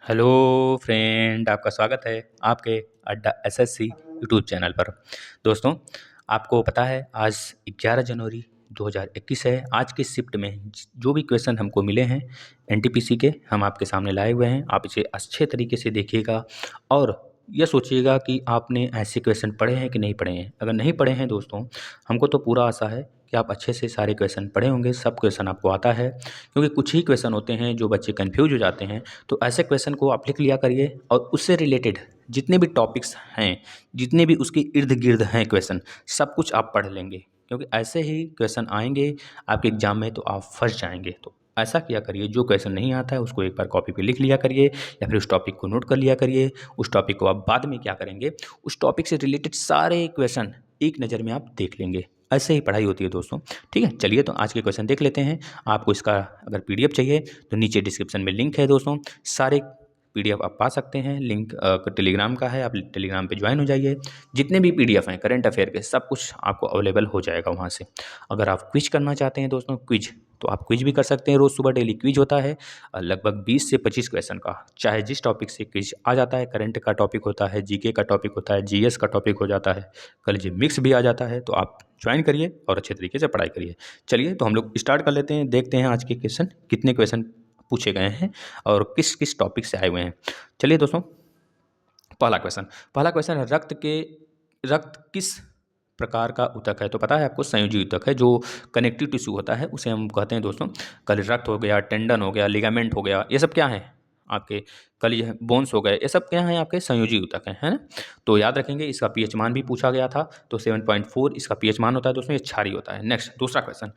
Hello friend, आपका स्वागत है आपके अड्डा एसएससी यूट्यूब चैनल पर। दोस्तों, आपको पता है आज 11 जनवरी 2021 है। आज की शिफ्ट में जो भी क्वेश्चन हमको मिले हैं एनटीपीसी के, हम आपके सामने लाए हुए हैं। आप इसे अच्छे तरीके से देखिएगा और यह सोचिएगा कि आपने ऐसे क्वेश्चन पढ़े हैं कि नहीं पढ़े हैं। अगर नहीं पढ़े हैं दोस्तों, हमको तो पूरा आशा है कि आप अच्छे से सारे क्वेश्चन पढ़े होंगे, सब क्वेश्चन आपको आता है। क्योंकि कुछ ही क्वेश्चन होते हैं जो बच्चे कन्फ्यूज हो जाते हैं, तो ऐसे क्वेश्चन को आप लिख लिया करिए और उससे रिलेटेड जितने भी टॉपिक्स हैं, जितने भी उसके इर्द गिर्द हैं क्वेश्चन, सब कुछ आप पढ़ लेंगे। क्योंकि ऐसे ही क्वेश्चन आएंगे आपके एग्जाम में तो आप फंस जाएंगे। तो ऐसा किया करिए, जो क्वेश्चन नहीं आता है उसको एक बार कॉपी पे लिख लिया करिए या फिर उस टॉपिक को नोट कर लिया करिए। उस टॉपिक को आप बाद में क्या करेंगे, उस टॉपिक से रिलेटेड सारे क्वेश्चन एक नज़र में आप देख लेंगे। ऐसे ही पढ़ाई होती है दोस्तों। ठीक है, चलिए तो आज के क्वेश्चन देख लेते हैं। आपको इसका अगर पीडीएफ चाहिए तो नीचे डिस्क्रिप्शन में लिंक है दोस्तों, सारे पीडीएफ आप पा सकते हैं। लिंक टेलीग्राम का है, आप टेलीग्राम पे ज्वाइन हो जाइए। जितने भी पीडीएफ हैं करंट अफेयर के, सब कुछ आपको अवेलेबल हो जाएगा वहाँ से। अगर आप क्विज करना चाहते हैं दोस्तों, क्विज तो आप क्विज भी कर सकते हैं। रोज़ सुबह डेली क्विज होता है लगभग 20 से 25 क्वेश्चन का, चाहे जिस टॉपिक से क्विज आ जाता है। करंट का टॉपिक होता है, जीके का टॉपिक होता है, जीएस का टॉपिक हो जाता है, कल जी मिक्स भी आ जाता है। तो आप ज्वाइन करिए और अच्छे तरीके से पढ़ाई करिए। चलिए तो हम लोग स्टार्ट कर लेते हैं, देखते हैं आज के क्वेश्चन कितने क्वेश्चन पूछे गए हैं और किस किस टॉपिक से आए हुए हैं। चलिए दोस्तों, पहला क्वेश्चन है, रक्त किस प्रकार का ऊतक है। तो पता है आपको, संयोजी ऊतक है। जो कनेक्टिव टिश्यू होता है उसे हम कहते हैं दोस्तों, कल रक्त हो गया, टेंडन हो गया, लिगामेंट हो गया, ये सब क्या है आपके, कल ये बोन्स हो गए, ये सब क्या है आपके संयोजी ऊतक हैं, है ना। तो याद रखेंगे। इसका पीएच मान भी पूछा गया था, तो 7.4 इसका पीएच मान होता है दोस्तों, ये क्षारीय होता है। नेक्स्ट दूसरा क्वेश्चन,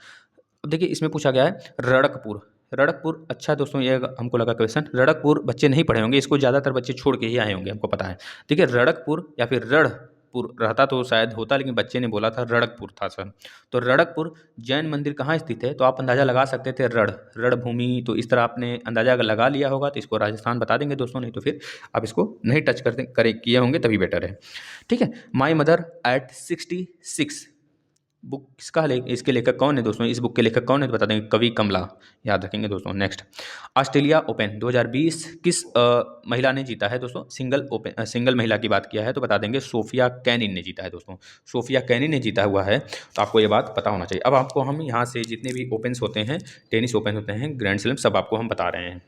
अब देखिए इसमें पूछा गया है रड़कपुर। रड़कपुर, अच्छा दोस्तों, ये हमको लगा क्वेश्चन रड़कपुर बच्चे नहीं पढ़े होंगे, इसको ज़्यादातर बच्चे छोड़ के ही आए होंगे, हमको पता है। देखिए रड़कपुर या फिर रणपुर रहता तो शायद होता, लेकिन बच्चे ने बोला था रड़कपुर था सर। तो रड़कपुर जैन मंदिर कहाँ स्थित है, तो आप अंदाज़ा लगा सकते थे रणभूमि। तो इस तरह आपने अंदाज़ा अगर लगा लिया होगा तो इसको राजस्थान बता देंगे दोस्तों, नहीं तो फिर आप इसको नहीं टच करते करे किए होंगे तभी बेटर है। ठीक है, माई मदर एट 66 बुक किसका इसके लेखक कौन है दोस्तों, इस बुक के लेखक कौन है तो बता देंगे, कवि कमला। याद रखेंगे दोस्तों। नेक्स्ट, ऑस्ट्रेलिया ओपन 2020 किस महिला ने जीता है दोस्तों, सिंगल महिला की बात किया है तो बता देंगे सोफिया कैनिन ने जीता है दोस्तों। सोफिया कैनिन ने जीता हुआ है, तो आपको ये बात पता होना चाहिए। अब आपको हम यहाँ से जितने भी ओपन्स होते हैं, टेनिस ओपन होते हैं, ग्रैंड स्लैम, सब आपको हम बता रहे हैं।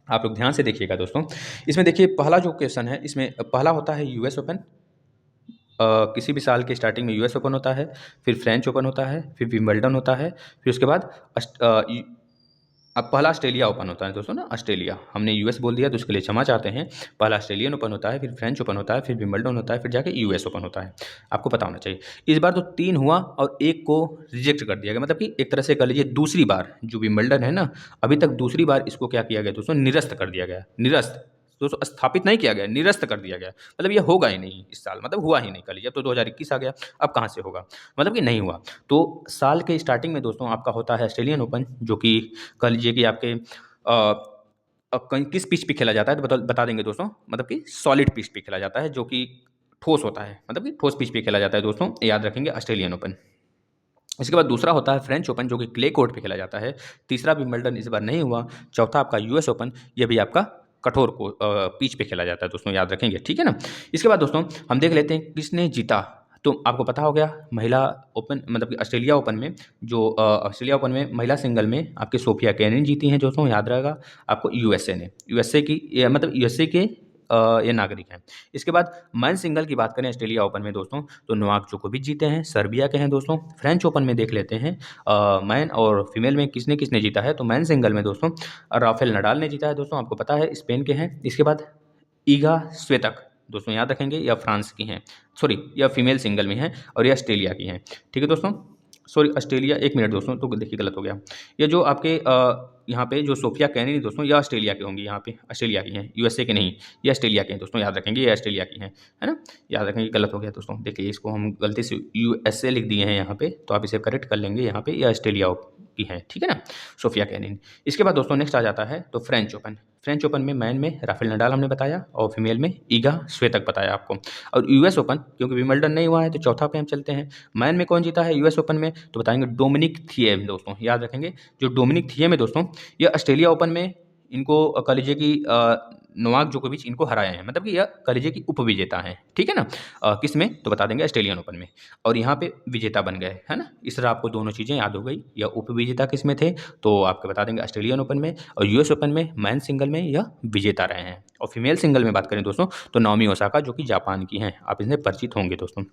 आप लोग ध्यान से देखिएगा दोस्तों। इसमें देखिए पहला जो क्वेश्चन है, इसमें पहला होता है यूएस ओपन। किसी भी साल के स्टार्टिंग में यूएस ओपन होता है, फिर फ्रेंच ओपन होता है, फिर विंबलडन होता है, फिर उसके बाद अब पहला ऑस्ट्रेलिया ओपन होता है दोस्तों ना। ऑस्ट्रेलिया, हमने यूएस बोल दिया तो उसके लिए क्षमा चाहते हैं। पहला ऑस्ट्रेलियन ओपन होता है, फिर फ्रेंच ओपन होता है, फिर विंबलडन होता है, फिर जाके यूएस ओपन होता है। आपको पता होना चाहिए। इस बार तो 3 हुआ और एक को रिजेक्ट कर दिया गया, मतलब कि एक तरह से कह लीजिए दूसरी बार जो विंबलडन है ना, अभी तक दूसरी बार इसको क्या किया गया दोस्तों, निरस्त कर दिया गया। निरस्त दोस्तों, स्थापित नहीं किया गया, निरस्त कर दिया गया। मतलब ये होगा ही नहीं इस साल, मतलब हुआ ही नहीं। कल अब तो 2021 आ गया, अब कहाँ से होगा, मतलब कि नहीं हुआ। तो साल के स्टार्टिंग में दोस्तों आपका होता है ऑस्ट्रेलियन ओपन, जो कि कह लीजिए कि आपके किस पिच पे खेला जाता है तो बता देंगे दोस्तों, मतलब कि सॉलिड पिच पे खेला जाता है, जो कि ठोस होता है, मतलब कि ठोस पिच पे खेला जाता है दोस्तों। याद रखेंगे ऑस्ट्रेलियन ओपन। इसके बाद दूसरा होता है फ्रेंच ओपन, जो कि क्ले कोर्ट पे खेला जाता है। तीसरा विंबलडन इस बार नहीं हुआ। चौथा आपका यूएस ओपन, ये भी आपका कठोर को पिच पे खेला जाता है दोस्तों, याद रखेंगे। ठीक है ना। इसके बाद दोस्तों हम देख लेते हैं किसने जीता। तो आपको पता हो गया, महिला ओपन मतलब कि ऑस्ट्रेलिया ओपन में, जो ऑस्ट्रेलिया ओपन में महिला सिंगल में आपके सोफिया केनिन जीती हैं दोस्तों, याद रहेगा आपको। यूएसए ने, यूएसए की मतलब यूएसए के ये नागरिक हैं। इसके बाद मैन सिंगल की बात करें ऑस्ट्रेलिया ओपन में दोस्तों, तो नोवाक जोकोविच जीते हैं, सर्बिया के हैं दोस्तों। फ्रेंच ओपन में देख लेते हैं मैन और फीमेल में किसने किसने जीता है, तो मैन सिंगल में दोस्तों राफेल नडाल ने जीता है दोस्तों, आपको पता है, स्पेन के हैं। इसके बाद ईगा स्वेतक दोस्तों, याद रखेंगे, या फ्रांस की हैं, सॉरी, या फीमेल सिंगल में हैं, और ये ऑस्ट्रेलिया की हैं। ठीक है दोस्तों, सॉरी ऑस्ट्रेलिया, एक मिनट दोस्तों, तो देखिए गलत हो गया। ये जो आपके यहाँ पे जो सोफिया कैनिन दोस्तों, ये ऑस्ट्रेलिया के होंगी, यहाँ पे ऑस्ट्रेलिया की हैं, यूएसए के नहीं, ये ऑस्ट्रेलिया के हैं दोस्तों, याद रखेंगे, ये ऑस्ट्रेलिया की हैं, है ना। याद रखेंगे, गलत हो गया दोस्तों। देखिए इसको हम गलती से यूएसए लिख दिए हैं यहाँ पे, तो आप इसे करेक्ट कर लेंगे, यहाँ पे ये ऑस्ट्रेलिया की हैं। ठीक है ना, सोफिया कैनिन। इसके बाद दोस्तों नेक्स्ट आ जाता है तो फ्रेंच ओपन। फ्रेंच ओपन में मैन में राफेल नडाल हमने बताया, और फीमेल में ईगा स्वेतक बताया आपको। और यूएस ओपन, क्योंकि विंबलडन नहीं हुआ है तो चौथा पे हम चलते हैं। मैन में कौन जीता है यूएस ओपन में, तो बताएंगे डोमिनिक थिएम दोस्तों, याद रखेंगे। जो डोमिनिक थिएम है दोस्तों, ये ऑस्ट्रेलिया ओपन में, इनको कह लीजिए कि नोवाक जोकोविच इनको हराए हैं, मतलब कि यह कलिजे की उपविजेता हैं, ठीक है ना। किस में तो बता देंगे ऑस्ट्रेलियन ओपन में, और यहाँ पे विजेता बन गए, है ना। इस तरह आपको दोनों चीज़ें याद हो गई। यह उपविजेता किस में थे तो आपको बता देंगे ऑस्ट्रेलियन ओपन में, और यूएस ओपन में मैन सिंगल में यह विजेता रहे हैं। और फीमेल सिंगल में बात करें दोस्तों तो नाओमी ओसाका जो कि जापान की हैं, आप इनसे परिचित होंगे दोस्तों।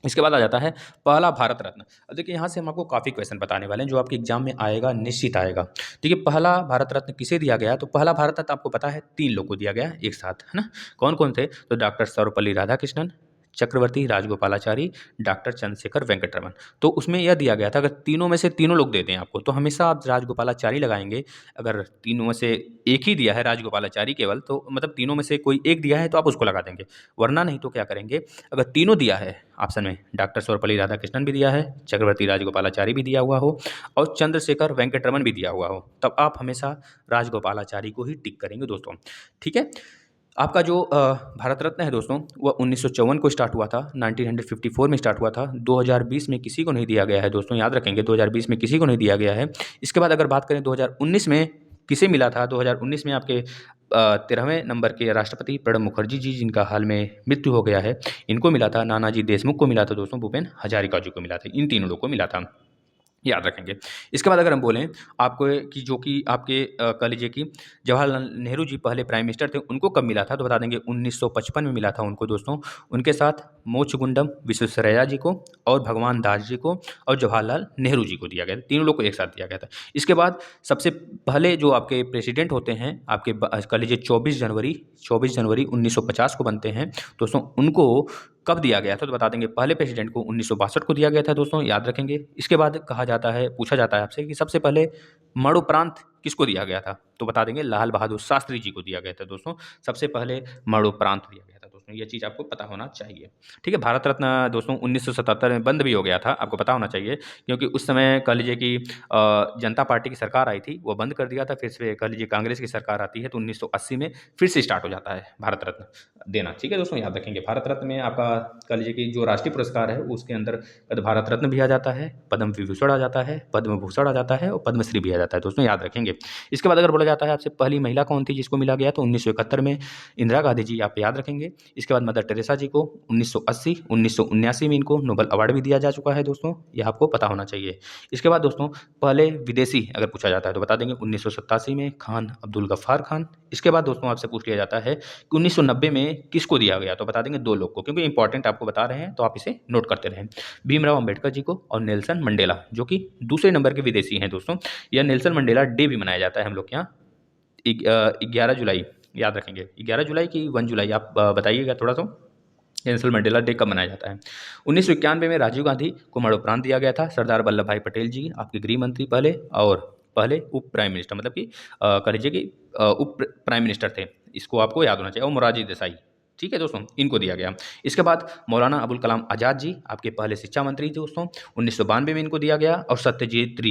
इसके बाद आ जाता है पहला भारत रत्न। अब देखिए यहाँ से हम आपको काफ़ी क्वेश्चन बताने वाले हैं जो आपके एग्जाम में आएगा, निश्चित आएगा। देखिए पहला भारत रत्न किसे दिया गया, तो पहला भारत रत्न आपको पता है 3 लोग को दिया गया एक साथ, है ना। कौन कौन थे, तो डॉक्टर सर्वपल्ली राधाकृष्णन, चक्रवर्ती राजगोपालाचारी, डॉक्टर चंद्रशेखर वेंकटरमन। तो उसमें यह दिया गया था अगर तीनों में से तीनों लोग देते हैं आपको तो हमेशा आप राजगोपालाचारी लगाएंगे। अगर तीनों में से एक ही दिया है राजगोपालाचारी केवल, तो मतलब तीनों में से कोई एक दिया है तो आप उसको लगा देंगे, वरना नहीं तो क्या करेंगे, अगर तीनों दिया है ऑप्शन में, डॉक्टर सर्वपल्ली राधाकृष्णन भी दिया है, चक्रवर्ती राजगोपालाचारी भी दिया हुआ हो, और चंद्रशेखर वेंकटरमन भी दिया हुआ हो, तब आप हमेशा राजगोपालाचारी को ही टिक करेंगे दोस्तों, ठीक है। आपका जो भारत रत्न है दोस्तों वह 1954 को स्टार्ट हुआ था, 1954 में स्टार्ट हुआ था। 2020 में किसी को नहीं दिया गया है दोस्तों, याद रखेंगे 2020 में किसी को नहीं दिया गया है। इसके बाद अगर बात करें 2019 में किसे मिला था, 2019 में आपके 13वें नंबर के राष्ट्रपति प्रणब मुखर्जी जी, जिनका हाल में मृत्यु हो गया है, इनको मिला था। नानाजी देशमुख को मिला था दोस्तों, भूपेन हजारिका जी को मिला था, इन तीनों लोग को मिला था, याद रखेंगे। इसके बाद अगर हम बोलें आपको कि जो कि आपके कह लीजिए कि जवाहरलाल नेहरू जी पहले प्राइम मिनिस्टर थे, उनको कब मिला था तो बता देंगे 1955 में मिला था उनको दोस्तों। उनके साथ मोक्षगुंडम विश्वेश्वरैया जी को और भगवान दास जी को और जवाहरलाल नेहरू जी को दिया गया था, तीनों लोग को एक साथ दिया गया था। इसके बाद सबसे पहले जो आपके प्रेसिडेंट होते हैं आपके कह लीजिए 24 जनवरी 1950 को बनते हैं दोस्तों, उनको कब दिया गया था तो बता देंगे पहले प्रेसिडेंट को 1962 को दिया गया था दोस्तों, याद रखेंगे। इसके बाद कहा जाता है, पूछा जाता है आपसे कि सबसे पहले मरणोपरांत किसको दिया गया था तो बता देंगे लाल बहादुर शास्त्री जी को दिया गया था दोस्तों, सबसे पहले मरणोपरांत दिया गया था दोस्तों, ये चीज़ आपको पता होना चाहिए, ठीक है। भारत रत्न दोस्तों 1977 में बंद भी हो गया था, आपको पता होना चाहिए, क्योंकि उस समय कह लीजिए कि जनता पार्टी की सरकार आई थी, वो बंद कर दिया था। फिर से कह लीजिए कांग्रेस की सरकार आती है तो 1980 में फिर से स्टार्ट हो जाता है भारत रत्न देना, ठीक है दोस्तों, याद रखेंगे। भारत रत्न में आपका कह लीजिए कि जो राष्ट्रीय पुरस्कार है उसके अंदर भारत रत्न भी आ जाता है, पद्म विभूषण आ जाता है, पद्म भूषण आ जाता है और पद्मश्री भी आ जाता है दोस्तों, याद रखेंगे। इसके बाद अगर बोला जाता है आपसे पहली महिला कौन थी जिसको मिला गया तो 1971 में इंदिरा गांधी जी, आप याद रखेंगे। इसके बाद मदर टेरेसा जी को 1980 1979 में इनको नोबेल अवार्ड भी दिया जा चुका है दोस्तों, यह आपको पता होना चाहिए। इसके बाद दोस्तों पहले विदेशी अगर पूछा जाता है तो बता देंगे 1987 में खान अब्दुल गफ्फार खान। इसके बाद दोस्तों आपसे पूछ लिया जाता है कि 1990 में किसको दिया गया तो बता देंगे 2 लोग को, क्योंकि इंपॉर्टेंट आपको बता रहे हैं तो आप इसे नोट करते रहें। भीमराव अंबेडकर जी को और नेल्सन मंडेला, जो कि दूसरे नंबर के विदेशी हैं दोस्तों। यह नेल्सन मंडेला डे भी मनाया जाता है हम लोग के यहाँ 11 जुलाई, याद रखेंगे 11 जुलाई की 1 जुलाई, आप बताइएगा थोड़ा सा नेल्सन मंडेला डे कब मनाया जाता है। 1991 में राजीव गांधी को मरणोपरांत दिया गया था। सरदार वल्लभ भाई पटेल जी आपके गृह मंत्री पहले और पहले उप प्राइम मिनिस्टर, मतलब कि कह लीजिए कि उप प्राइम मिनिस्टर थे, इसको आपको याद होना चाहिए। और मोरारजी देसाई, ठीक है दोस्तों, इनको दिया गया। इसके बाद मौलाना अबुल कलाम आज़ाद जी आपके पहले शिक्षा मंत्री दोस्तों, 1992 में इनको दिया गया। और सत्यजीत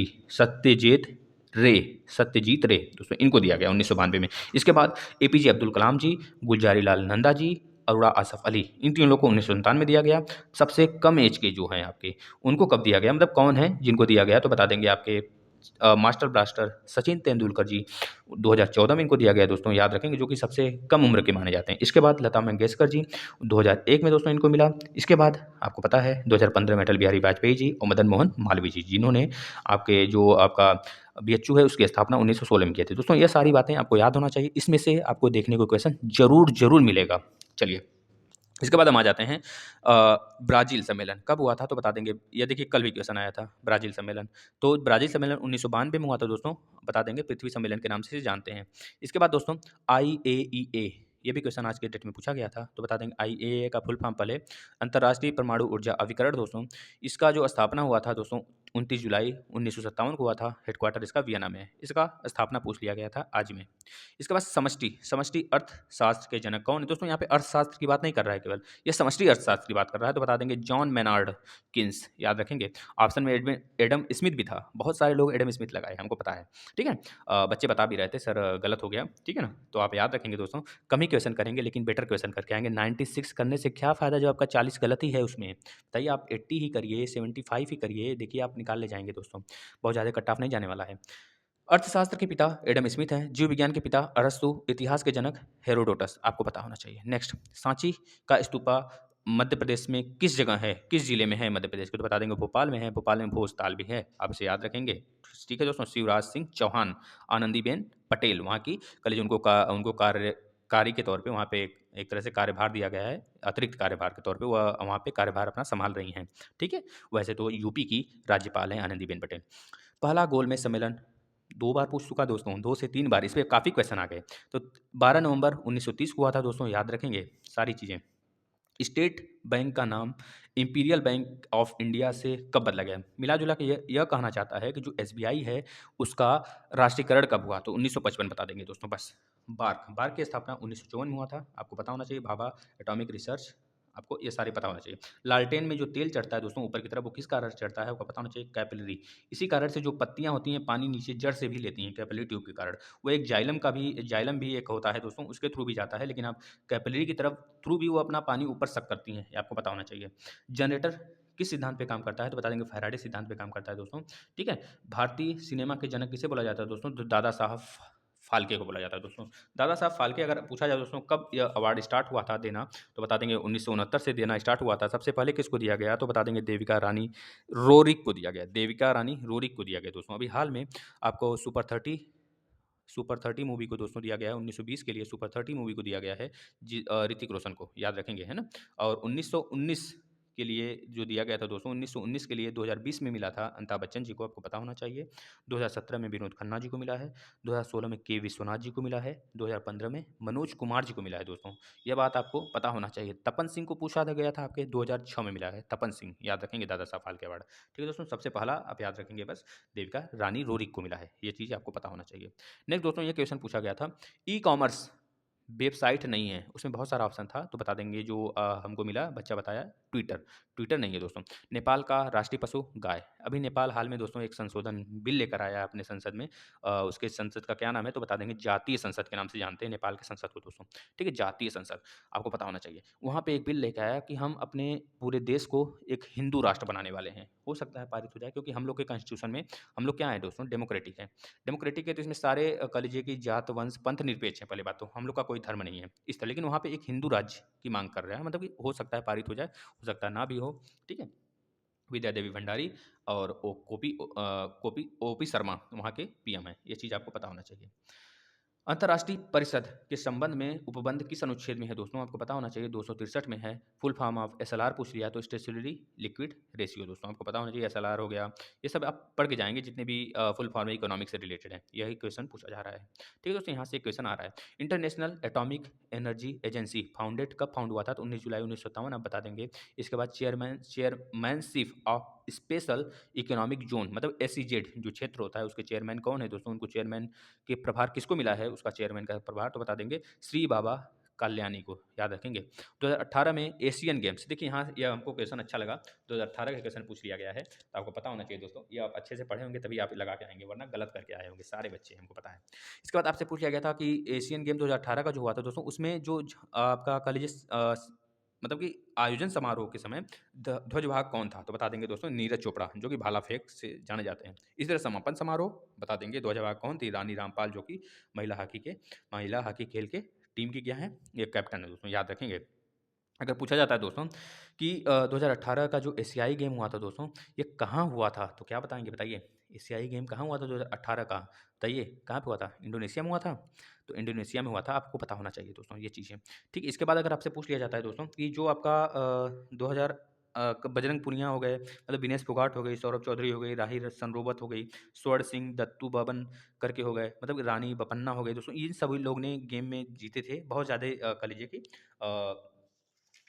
रे दोस्तों, इनको दिया गया 1992 में। इसके बाद एपीजे अब्दुल कलाम जी, गुलजारी लाल नंदा जी, अरोड़ा आसफ अली, इन तीनों लोग को 1997 में दिया गया। सबसे कम एज के जो हैं आपके, उनको कब दिया गया, मतलब कौन है जिनको दिया गया तो बता देंगे आपके मास्टर ब्लास्टर सचिन तेंदुलकर जी, 2014 में इनको दिया गया दोस्तों, याद रखेंगे, जो कि सबसे कम उम्र के माने जाते हैं। इसके बाद लता मंगेशकर जी 2001 में दोस्तों इनको मिला। इसके बाद आपको पता है 2015 में अटल बिहारी वाजपेयी जी और मदन मोहन मालवीय जी, जिन्होंने आपके जो आपका बीएचयू है उसकी स्थापना 1916 में की थी दोस्तों। ये सारी बातें आपको याद होना चाहिए, इसमें से आपको देखने को क्वेश्चन जरूर मिलेगा। चलिए इसके बाद हम आ जाते हैं ब्राज़ील सम्मेलन कब हुआ था तो बता देंगे। ये देखिए कल भी क्वेश्चन आया था ब्राज़ील सम्मेलन। तो ब्राज़ील सम्मेलन 1992 में हुआ था दोस्तों, बता देंगे पृथ्वी सम्मेलन के नाम से जानते हैं। इसके बाद दोस्तों IAEA, ये भी क्वेश्चन आज के डेट में पूछा गया था तो बता देंगे IAEA का फुल फॉर्म पहले अंतर्राष्ट्रीय परमाणु ऊर्जा अभिकरण दोस्तों। इसका जो स्थापना हुआ था दोस्तों 29 जुलाई 1957 को हुआ था। हेडक्वार्टर इसका वियना में है। इसका स्थापना पूछ लिया गया था आज में। इसके बाद समष्टि अर्थशास्त्र के जनक कौन है दोस्तों। यहाँ पे अर्थशास्त्र की बात नहीं कर रहा है केवल, ये समष्टि अर्थशास्त्र की बात कर रहा है तो बता देंगे जॉन मेनार्ड किन्स, याद रखेंगे। ऑप्शन में एडम स्मिथ भी था, बहुत सारे लोग एडम स्मिथ लगाए हमको पता है, ठीक है। बच्चे बता भी रहे थे सर गलत हो गया, ठीक है ना। तो आप याद रखेंगे दोस्तों, कम ही क्वेश्चन करेंगे लेकिन बेटर क्वेश्चन करके आएंगे। 96 करने से क्या फ़ायदा जब आपका 40 गलत ही है उसमें। बताइए आप 80 ही करिए, 75 ही करिए, देखिए आप निकाल ले जाएंगे दोस्तों, बहुत ज़्यादा कट ऑफ नहीं जाने वाला है। अर्थशास्त्र के पिता एडम स्मिथ हैं, जीव विज्ञान के पिता अरस्तु, इतिहास के जनक हेरोडोटस, आपको पता होना चाहिए। नेक्स्ट, सांची का स्तूपा मध्य प्रदेश में किस जगह है, किस जिले में है मध्य प्रदेश के, तो बता देंगे भोपाल में है, भोपाल में भोजताल भी है, आप इसे याद रखेंगे। ठीक है दोस्तों, शिवराज सिंह चौहान, आनंदीबेन पटेल वहाँ की कॉलेज, उनको कार्य के तौर पे वहाँ पे एक तरह से कार्यभार दिया गया है, अतिरिक्त कार्यभार के तौर पे वह वहाँ पे कार्यभार अपना संभाल रही हैं। ठीक है, वैसे तो यूपी की राज्यपाल हैं आनंदीबेन पटेल। पहला गोलमेज सम्मेलन 2 बार पूछ चुका दोस्तों, 2 से 3 बार, इस पे काफ़ी क्वेश्चन आ गए। तो 12 नवंबर 1930 को हुआ था दोस्तों, याद रखेंगे सारी चीज़ें। स्टेट बैंक का नाम इंपीरियल बैंक ऑफ इंडिया से कब बदला गया? मिला-जुला के यह कहना चाहता है कि जो एसबीआई है, उसका राष्ट्रीयकरण कब हुआ? तो 1955 बता देंगे दोस्तों बस। बार्क की स्थापना 1954 में हुआ था, आपको पता होना चाहिए। भाभा एटॉमिक रिसर्च, आपको ये सारे पता होना चाहिए। लालटेन में जो तेल चढ़ता है दोस्तों ऊपर की तरफ, वो किस कारण से चढ़ता है? आपको पता होना चाहिए, कैपिलरी। इसी कारण से जो पत्तियाँ होती हैं, पानी नीचे जड़ से भी लेती हैं, कैपिलरी ट्यूब के कारण। वो एक जाइलम भी एक होता है दोस्तों, उसके थ्रू भी जाता है, लेकिन आप कैपिलरी की तरफ थ्रू भी वो अपना पानी ऊपर सक करती हैं, ये आपको पता होना चाहिए। जनरेटर किस सिद्धांत पे काम करता है? तो बता देंगे फैराडे सिद्धांत पे काम करता है दोस्तों। ठीक है, भारतीय सिनेमा के जनक किसे बोला जाता है दोस्तों? तो दादा साहब फाल्के को बोला जाता है दोस्तों। दादा साहब फाल्के, अगर पूछा जाए दोस्तों कब यह अवार्ड स्टार्ट हुआ था देना, तो बता देंगे 1969 से देना स्टार्ट हुआ था। सबसे पहले किसको दिया गया? तो बता देंगे देविका रानी रोरिक को दिया गया, देविका रानी रोरिक को दिया गया दोस्तों। अभी हाल में आपको सुपर 30 मूवी को दोस्तों दिया गया है, 1920 के लिए सुपर 30 मूवी को दिया गया है ऋतिक रोशन को, याद रखेंगे, है ना? और 1919 के लिए जो दिया गया था दोस्तों, 1919 के लिए 2020 में मिला था अमिताभ बच्चन जी को, आपको पता होना चाहिए। 2017 में विनोद खन्ना जी को मिला है, 2016 में के विश्वनाथ जी को मिला है, 2015 में मनोज कुमार जी को मिला है दोस्तों। यह बात आपको पता होना चाहिए। तपन सिंह को पूछा था गया था आपके 2006 में मिला है, तपन सिंह, याद रखेंगे, दादा साहब फाल्के अवार्ड। ठीक है दोस्तों, सबसे पहला आप याद रखेंगे बस, देविका रानी रोरिक को मिला है, ये चीज़ आपको पता होना चाहिए। नेक्स्ट दोस्तों, ये क्वेश्चन पूछा गया था, ई कॉमर्स वेबसाइट नहीं है, उसमें बहुत सारा ऑप्शन था, तो बता देंगे जो हमको मिला, बच्चा बताया ट्विटर। ट्विटर नहीं है दोस्तों। नेपाल का राष्ट्रीय पशु गाय। अभी नेपाल हाल में दोस्तों एक संशोधन बिल लेकर आया है अपने संसद में, उसके संसद का क्या नाम है? तो बता देंगे जातीय संसद के नाम से जानते हैं नेपाल के संसद को दोस्तों। ठीक है, जातीय संसद, आपको पता होना चाहिए। वहाँ पे एक बिल लेकर आया कि हम अपने पूरे देश को एक हिंदू राष्ट्र बनाने वाले हैं। हो सकता है पारित हो जाए, क्योंकि हम लोग के कॉन्स्टिट्यूशन में हम लोग क्या है दोस्तों, डेमोक्रेटिक है। डेमोक्रेटिक है तो इसमें सारे कह लीजिए कि जात वंश पंथ निरपेक्ष है, पहली बात तो हम लोग का कोई धर्म नहीं है इस तरह, लेकिन वहाँ पे एक हिंदू राज्य की मांग कर रहा है, मतलब कि हो सकता है पारित हो जाए, हो सकता है ना भी हो। ठीक है, विद्या देवी भंडारी और ओपी शर्मा वहाँ के पीएम है, ये चीज़ आपको पता होना चाहिए। अंतर्राष्ट्रीय परिषद के संबंध में उपबंध किस अनुच्छेद में है दोस्तों? आपको पता होना चाहिए, 263 में है। फुल फॉर्म ऑफ एसएलआर पूछ लिया तो स्टेशनरी लिक्विड रेशियो दोस्तों, आपको पता होना चाहिए। एसएलआर हो गया, ये सब आप पढ़ के जाएंगे, जितने भी फुल फॉर्म इकोनॉमिक से रिलेटेड है, यही क्वेश्चन पूछा जा रहा है। ठीक है दोस्तों, यहाँ से क्वेश्चन आ रहा है, international atomic energy agency founded कब फाउंड हुआ था? तो 19 जुलाई 1957 आप बता देंगे। इसके बाद chairmanship of special economic zone, मतलब एसईजेड जो क्षेत्र होता है, उसके चेयरमैन कौन है दोस्तों? उनको चेयरमैन के प्रभार किसको मिला है, उसका चेयरमैन का प्रभार? तो बता देंगे श्री बाबा कल्याणी को, याद रखेंगे। 2018 में एशियन गेम्स, देखिए यहाँ यह हमको क्वेश्चन अच्छा लगा, 2018 का क्वेश्चन पूछ लिया गया है, तो आपको पता होना चाहिए दोस्तों, ये आप अच्छे से पढ़े होंगे तभी आप लगा के आएंगे, वरना गलत करके आए होंगे सारे बच्चे, हमको पता है। इसके बाद आपसे पूछ लिया गया था कि एशियन गेम 2018 का जो हुआ था दोस्तों, उसमें जो आपका कह लीजिए मतलब कि आयोजन समारोह के समय ध्वज वाहक कौन था? तो बता देंगे दोस्तों नीरज चोपड़ा, जो कि भाला फेंक से जाने जाते हैं। इसी तरह समापन समारोह बता देंगे, ध्वज वाहक कौन थी? रानी रामपाल, जो कि महिला हॉकी खेल के टीम की क्या है, ये कैप्टन है दोस्तों, याद रखेंगे। अगर पूछा जाता है दोस्तों कि 2018 का जो एशियाई गेम हुआ था दोस्तों, ये कहाँ हुआ था? तो क्या बताएंगे, बताइए, एशियाई गेम कहाँ हुआ था 2018 का? बताइए, कहाँ पे हुआ था? इंडोनेशिया में हुआ था? तो इंडोनेशिया में हुआ था, आपको पता होना चाहिए दोस्तों ये चीज़ें। ठीक है, इसके बाद अगर आपसे पूछ लिया जाता है दोस्तों कि जो आपका 2000 बजरंग पुनिया हो गए, मतलब विनेश फोगाट हो गई, सौरभ चौधरी हो गई, राही सनरोबत हो गई, स्वर्ण सिंह, दत्तू बबन करके हो गए, मतलब रानी बपन्ना हो गई दोस्तों, इन सभी लोग ने गेम में जीते थे बहुत ज़्यादा, कह लीजिए कि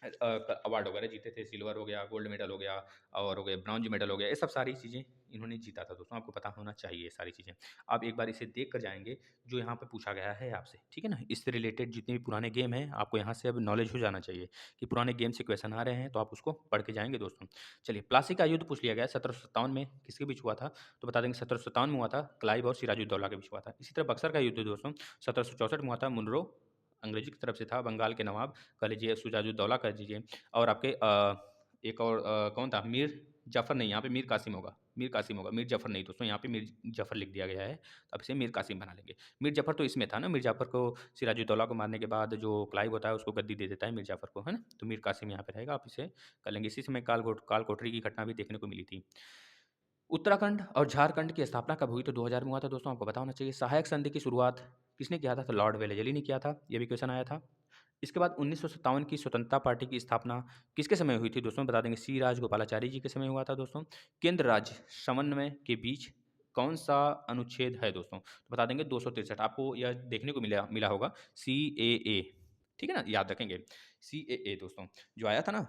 अवार्ड वगैरह जीते थे, सिल्वर हो गया, गोल्ड मेडल हो गया, और हो गए ब्रॉन्ज मेडल हो गया, ये सब सारी चीज़ें इन्होंने जीता था दोस्तों, आपको पता होना चाहिए ये सारी चीज़ें। आप एक बार इसे देख कर जाएंगे, जो यहाँ पे पूछा गया है आपसे, ठीक है ना, इससे रिलेटेड जितने भी पुराने गेम हैं, आपको यहाँ से अब नॉलेज हो जाना चाहिए कि पुराने गेम से क्वेश्चन आ रहे हैं, तो आप उसको पढ़ के जाएंगे दोस्तों। चलिए, प्लासी का युद्ध पूछ लिया गया 1757 में, किसके बीच हुआ था? तो बता देंगे 1757 में हुआ था, क्लाइव और सिराजुद्दौला के बीच हुआ था। इसी तरह बक्सर का युद्ध दोस्तों 1764 में हुआ था, मुनरो अंग्रेजी की तरफ से था, बंगाल के नवाब कह लीजिए, सुजाउद्दौला कह लीजिए, और आपके एक और कौन था, मीर जाफ़र नहीं, यहाँ पे मीर कासिम होगा, मीर कासिम होगा, मीर जाफ़र नहीं दोस्तों, यहाँ पे मीर जाफ़र लिख दिया गया है, अब इसे मीर कासिम बना लेंगे। मीर जाफ़र तो इसमें था ना, मीर जाफ़र को सिराजुद्दौला को मारने के बाद जो क्लाइव होता है उसको गद्दी दे देता है मीर जाफ़र को, है ना? तो मीर कासिम यहाँ पे रहेगा, आप इसे कर लेंगे। इसी समय काल कोठरी की घटना भी देखने को मिली थी। उत्तराखंड और झारखंड की स्थापना कब हुई? तो 2000 में हुआ था दोस्तों, आपको पता होना चाहिए। सहायक संधि की शुरुआत किसने किया था? तो लॉर्ड वेलेजली ने किया था, ये भी क्वेश्चन आया था। इसके बाद 1957 की स्वतंत्रता पार्टी की स्थापना किसके समय हुई थी दोस्तों? बता देंगे, सी राजगोपालाचारी जी के समय हुआ था दोस्तों। केंद्र राज्य समन्वय के बीच कौन सा अनुच्छेद है दोस्तों? तो बता देंगे 263, आपको यह देखने को मिला मिला होगा, CAA, ठीक है ना, याद रखेंगे। CAA दोस्तों जो आया था ना,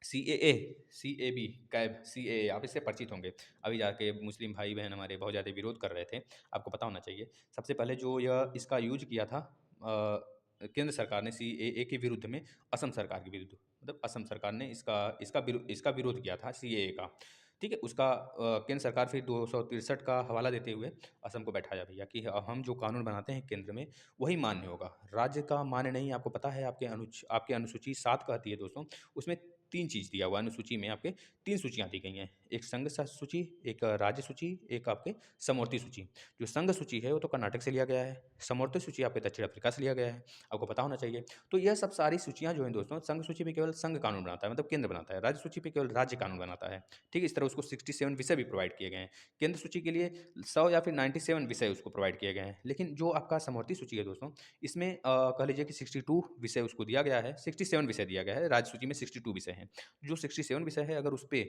CAA, CAB, कैब, CAA, आप इससे परिचित होंगे। अभी जाके मुस्लिम भाई बहन हमारे बहुत ज़्यादा विरोध कर रहे थे, आपको पता होना चाहिए। सबसे पहले जो यह इसका यूज किया था केंद्र सरकार ने CAA के विरुद्ध में, असम सरकार के विरुद्ध, मतलब असम सरकार ने इसका विरोध किया था CAA का, ठीक है। उसका केंद्र सरकार फिर 263 का हवाला देते हुए असम को बैठाया भैया कि हम जो कानून बनाते हैं केंद्र में वही मान्य होगा, राज्य का मान्य नहीं। आपको पता है आपके अनुसूची 7 कहती है दोस्तों, उसमें 3 चीज़ दिया हुआ है, अनुसूची में आपके 3 सूचियाँ दी गई हैं, एक संघ सूची, एक राज्य सूची, एक आपके समवर्ती सूची। जो संघ सूची है वो तो कर्नाटक से लिया गया है, समवर्ती सूची आपके दक्षिण अफ्रीका से लिया गया है, आपको पता होना चाहिए। तो यह सब सारी सूचियाँ जो हैं दोस्तों, संघ सूची पे केवल संघ कानून बनाता है, मतलब केंद्र बनाता है, राज्य सूची पे केवल राज्य कानून बनाता है, ठीक है। इस तरह उसको 67 विषय भी प्रोवाइड किए गए हैं। केंद्र सूची के लिए 100 या फिर 97 विषय उसको प्रोवाइड किए गए हैं, लेकिन जो आपका समवर्ती सूची है दोस्तों, इसमें कह लीजिए कि 62 विषय उसको दिया गया है, 67 विषय दिया गया है, राज्य सूची में 62 विषय हैं। जो 67 विषय है, अगर उस पे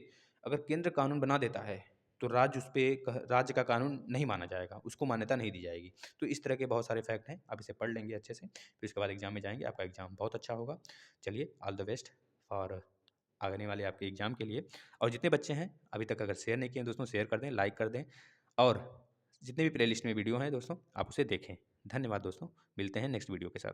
अगर केंद्र कानून बना देता है तो राज्य उस पे राज्य का कानून नहीं माना जाएगा, उसको मान्यता नहीं दी जाएगी। तो इस तरह के बहुत सारे फैक्ट हैं, आप इसे पढ़ लेंगे अच्छे से, फिर उसके बाद एग्जाम में जाएंगे, आपका एग्जाम बहुत अच्छा होगा। चलिए, ऑल द बेस्ट फॉर आने वाले आपके एग्जाम के लिए। और जितने बच्चे हैं अभी तक अगर शेयर नहीं किए दोस्तों, शेयर कर दें, लाइक कर दें, और जितने भी प्लेलिस्ट में वीडियो हैं दोस्तों आप उसे देखें। धन्यवाद दोस्तों, मिलते हैं नेक्स्ट वीडियो के साथ।